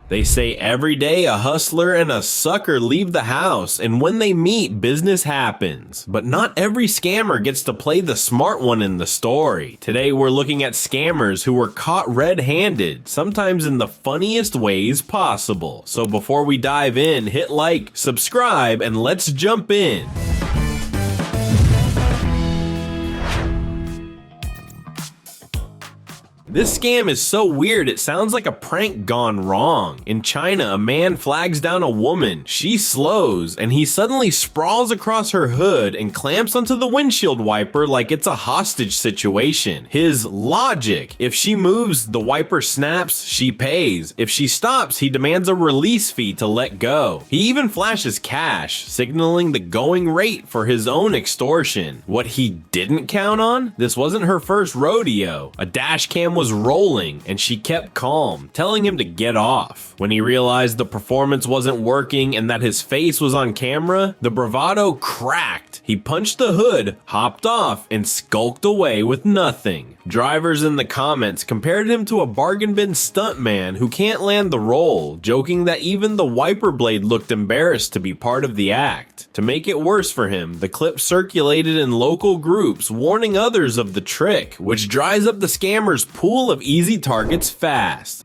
They say every day a hustler and a sucker leave the house, and when they meet, business happens. But not every scammer gets to play the smart one in the story. Today we're looking at scammers who were caught red-handed, sometimes in the funniest ways possible. So before we dive in, hit like, subscribe, and let's jump in. This scam is so weird it sounds like a prank gone wrong. In China, a man flags down a woman. She slows, and he suddenly sprawls across her hood and clamps onto the windshield wiper like it's a hostage situation. His logic: if she moves, the wiper snaps, she pays. If she stops, he demands a release fee to let go. He even flashes cash, signaling the going rate for his own extortion. What he didn't count on? This wasn't her first rodeo. A dash cam was rolling and she kept calm, telling him to get off. When he realized the performance wasn't working and that his face was on camera, the bravado cracked. He punched the hood, hopped off, and skulked away with nothing. Drivers in the comments compared him to a bargain bin stuntman who can't land the role, joking that even the wiper blade looked embarrassed to be part of the act. To make it worse for him, the clip circulated in local groups warning others of the trick, which dries up the scammer's pool of easy targets fast.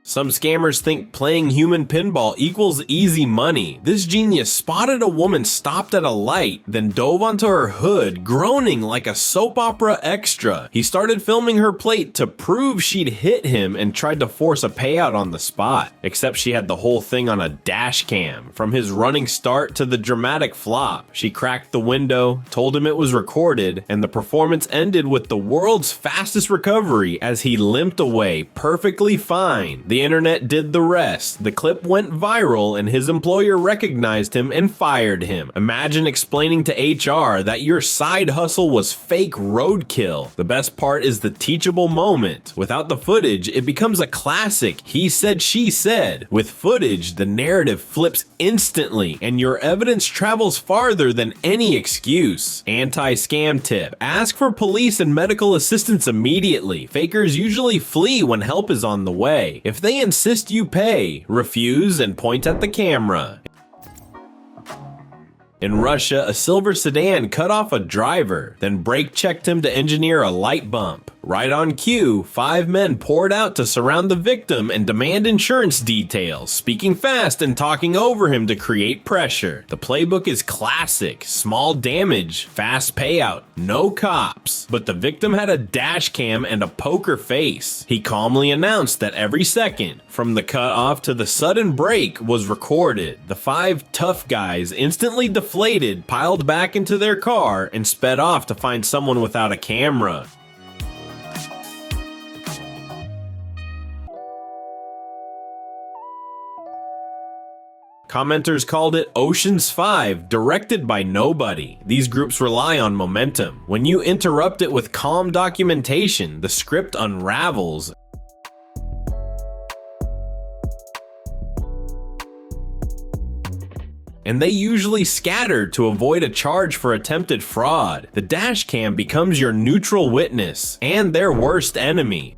Some scammers think playing human pinball equals easy money. This genius spotted a woman stopped at a light, then dove onto her hood, groaning like a soap opera extra. He started filming her plate to prove she'd hit him and tried to force a payout on the spot. Except she had the whole thing on a dash cam. From his running start to the dramatic flop, she cracked the window, told him it was recorded, and the performance ended with the world's fastest recovery as he limped away perfectly fine. The internet did the rest. The clip went viral and his employer recognized him and fired him. Imagine explaining to HR that your side hustle was fake roadkill. The best part is the teachable moment. Without the footage, it becomes a classic he said, she said. With footage, the narrative flips instantly and your evidence travels farther than any excuse. Anti-scam tip: ask for police and medical assistance immediately. Fakers usually flee when help is on the way. If they insist you pay, refuse and point at the camera. In Russia, a silver sedan cut off a driver, then brake checked him to engineer a light bump. Right on cue, 5 men poured out to surround the victim and demand insurance details, speaking fast and talking over him to create pressure. The playbook is classic: small damage, fast payout, no cops. But the victim had a dash cam and a poker face. He calmly announced that every second, from the cut off to the sudden break, was recorded. The 5 tough guys, instantly deflated, piled back into their car and sped off to find someone without a camera. Commenters called it Ocean's 5, directed by nobody. These groups rely on momentum. When you interrupt it with calm documentation, the script unravels. And they usually scatter to avoid a charge for attempted fraud. The dash cam becomes your neutral witness and their worst enemy.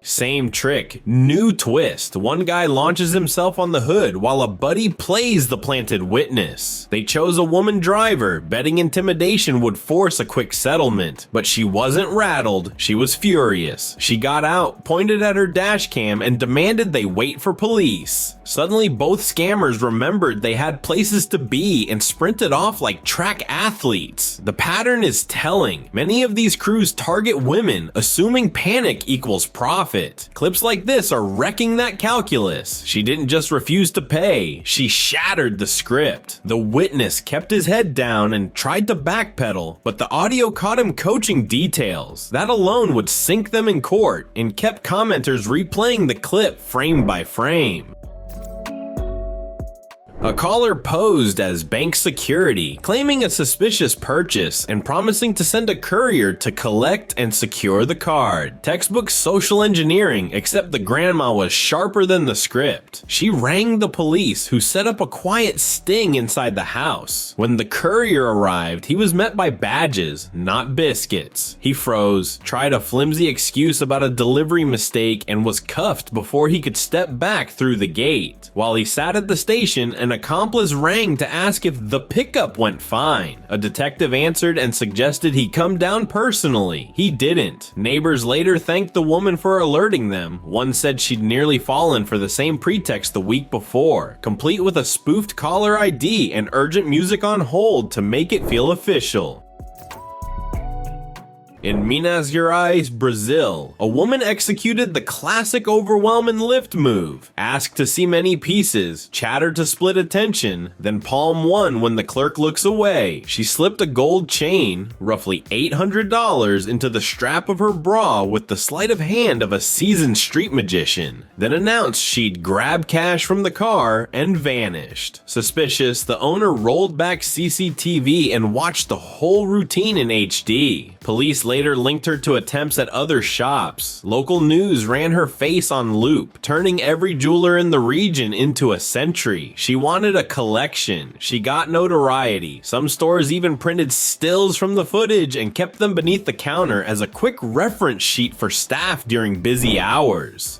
Same trick, new twist. One guy launches himself on the hood while a buddy plays the planted witness. They chose a woman driver, betting intimidation would force a quick settlement. But she wasn't rattled, she was furious. She got out, pointed at her dash cam, and demanded they wait for police. Suddenly, both scammers remembered they had places to be and sprinted off like track athletes. The pattern is telling. Many of these crews target women, assuming panic equals profit. Clips like this are wrecking that calculus. She didn't just refuse to pay, she shattered the script. The witness kept his head down and tried to backpedal, but the audio caught him coaching details. That alone would sink them in court and kept commenters replaying the clip frame by frame. A caller posed as bank security, claiming a suspicious purchase and promising to send a courier to collect and secure the card. Textbook social engineering, except the grandma was sharper than the script. She rang the police, who set up a quiet sting inside the house. When the courier arrived, he was met by badges, not biscuits. He froze, tried a flimsy excuse about a delivery mistake, and was cuffed before he could step back through the gate. While he sat at the station, an accomplice rang to ask if the pickup went fine. A detective answered and suggested he come down personally. He didn't. Neighbors later thanked the woman for alerting them. One said she'd nearly fallen for the same pretext the week before, complete with a spoofed caller ID and urgent music on hold to make it feel official. In Minas Gerais, Brazil, a woman executed the classic overwhelm and lift move. Asked to see many pieces, chattered to split attention, then palm one when the clerk looks away. She slipped a gold chain, roughly $800, into the strap of her bra with the sleight of hand of a seasoned street magician, then announced she'd grab cash from the car and vanished. Suspicious, the owner rolled back CCTV and watched the whole routine in HD. Police later linked her to attempts at other shops. Local news ran her face on loop, turning every jeweler in the region into a sentry. She wanted a collection. She got notoriety. Some stores even printed stills from the footage and kept them beneath the counter as a quick reference sheet for staff during busy hours.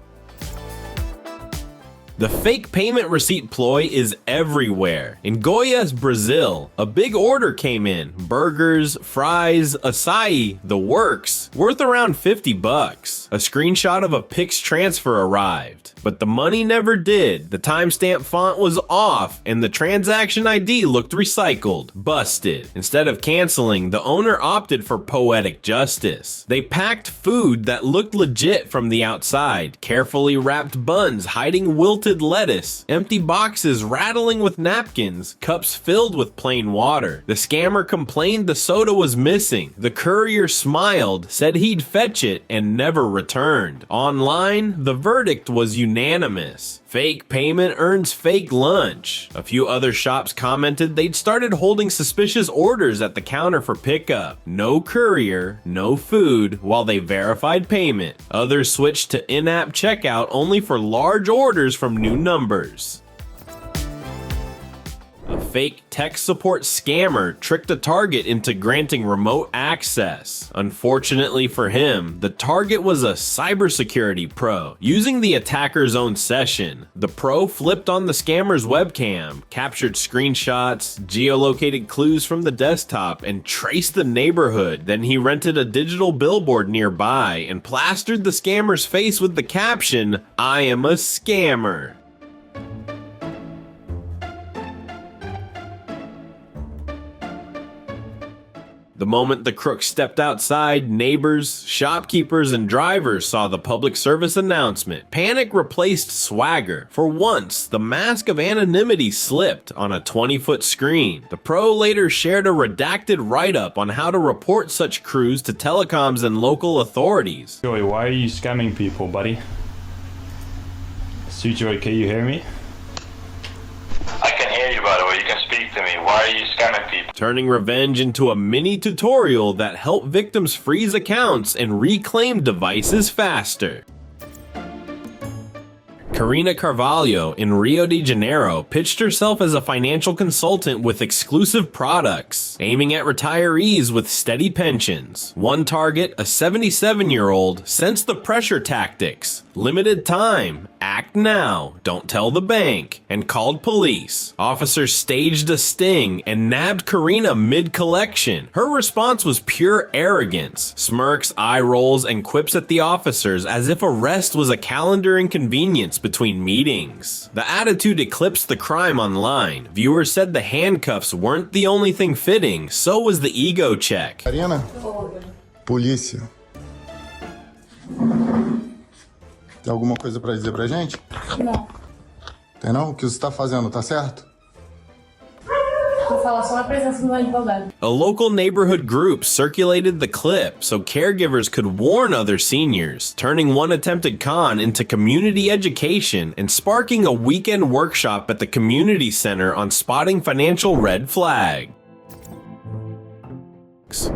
The fake payment receipt ploy is everywhere. In Goiás, Brazil, a big order came in. Burgers, fries, acai, the works, worth around 50 bucks. A screenshot of a Pix transfer arrived, but the money never did. The timestamp font was off and the transaction ID looked recycled. Busted. Instead of canceling, the owner opted for poetic justice. They packed food that looked legit from the outside, carefully wrapped buns hiding wilted lettuce, empty boxes rattling with napkins, cups filled with plain water. The scammer complained the soda was missing. The courier smiled, said he'd fetch it, and never returned. Online, the verdict was unanimous. Fake payment earns fake lunch. A few other shops commented they'd started holding suspicious orders at the counter for pickup. No courier, no food, while they verified payment. Others switched to in-app checkout only for large orders from new numbers. A fake tech support scammer tricked a target into granting remote access. Unfortunately for him, the target was a cybersecurity pro. Using the attacker's own session, the pro flipped on the scammer's webcam, captured screenshots, geolocated clues from the desktop, and traced the neighborhood. Then he rented a digital billboard nearby and plastered the scammer's face with the caption, "I am a scammer." The moment the crook stepped outside, neighbors, shopkeepers, and drivers saw the public service announcement. Panic replaced swagger. For once, the mask of anonymity slipped on a 20-foot screen. The pro later shared a redacted write-up on how to report such crews to telecoms and local authorities. Joey, why are you scamming people, buddy? Joey, can you hear me? I can hear you, by the way. You can speak to me. Why are you scamming people? Turning revenge into a mini tutorial that helped victims freeze accounts and reclaim devices faster. Karina Carvalho in Rio de Janeiro pitched herself as a financial consultant with exclusive products, aiming at retirees with steady pensions. One target, a 77-year-old, sensed the pressure tactics, limited time, act now, don't tell the bank, and called police. Officers staged a sting and nabbed Karina mid-collection. Her response was pure arrogance, smirks, eye rolls, and quips at the officers as if arrest was a calendar inconvenience between meetings. The attitude eclipsed the crime online. Viewers said the handcuffs weren't the only thing fitting, so was the ego check. Karina, polícia. Tem alguma coisa pra dizer pra gente? Não. Tem não? O que você tá fazendo, tá certo? Vou falar só a presença do advogado. A local neighborhood group circulated the clip so caregivers could warn other seniors, turning one attempted con into community education and sparking a weekend workshop at the community center on spotting financial red flags.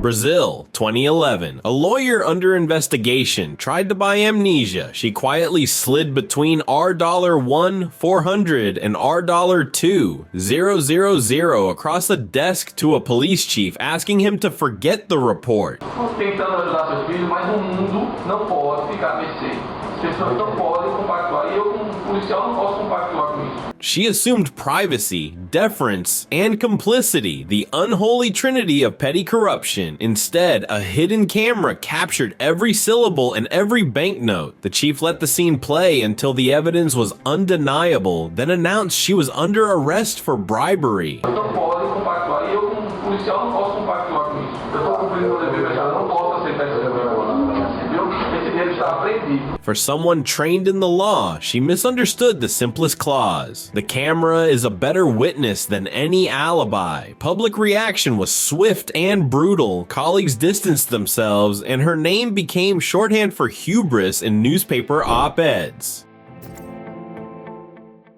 Brazil, 2011. A lawyer under investigation tried to buy amnesia. She quietly slid between $1 400 and $2 000 across the desk to a police chief, asking him to forget the report. Tentando ajudar seus filhos, mas o mundo não pode ficar à mercê. As pessoas não podem compactuar e eu, como policial, não posso compactuar com isso. She assumed privacy, deference, and complicity, the unholy trinity of petty corruption. Instead, a hidden camera captured every syllable and every banknote. The chief let the scene play until the evidence was undeniable, then announced she was under arrest for bribery. Não podem compactuar e eu, como policial, não posso compactuar com isso. Eu estou cumprindo o meu dever, mas eu não posso aceitar esse dever agora. Entendeu? Esse dever está aprendido. For someone trained in the law, she misunderstood the simplest clause. The camera is a better witness than any alibi. Public reaction was swift and brutal. Colleagues distanced themselves, and her name became shorthand for hubris in newspaper op-eds.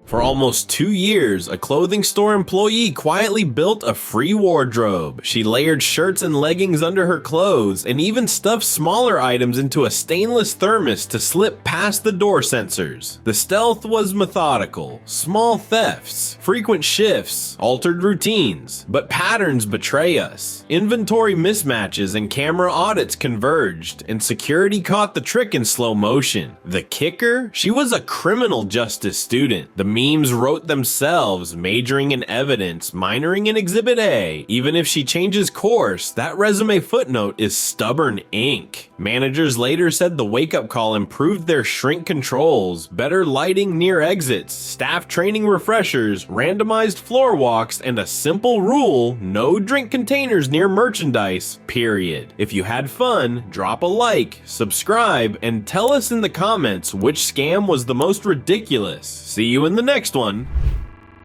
For almost 2 years, a clothing store employee quietly built a free wardrobe. She layered shirts and leggings under her clothes and even stuffed smaller items into a stainless thermos to slip past the door sensors. The stealth was methodical. Small thefts, frequent shifts, altered routines. But patterns betray us. Inventory mismatches and camera audits converged, and security caught the trick in slow motion. The kicker? She was a criminal justice student. The memes wrote themselves, majoring in evidence, minoring in Exhibit A. Even if she changes course, that resume footnote is stubborn ink. Managers later said the wake-up call improved their shrink controls, better lighting near exits, staff training refreshers, randomized floor walks, and a simple rule: no drink containers near merchandise, period. If you had fun, drop a like, subscribe, and tell us in the comments which scam was the most ridiculous. See you in the next one.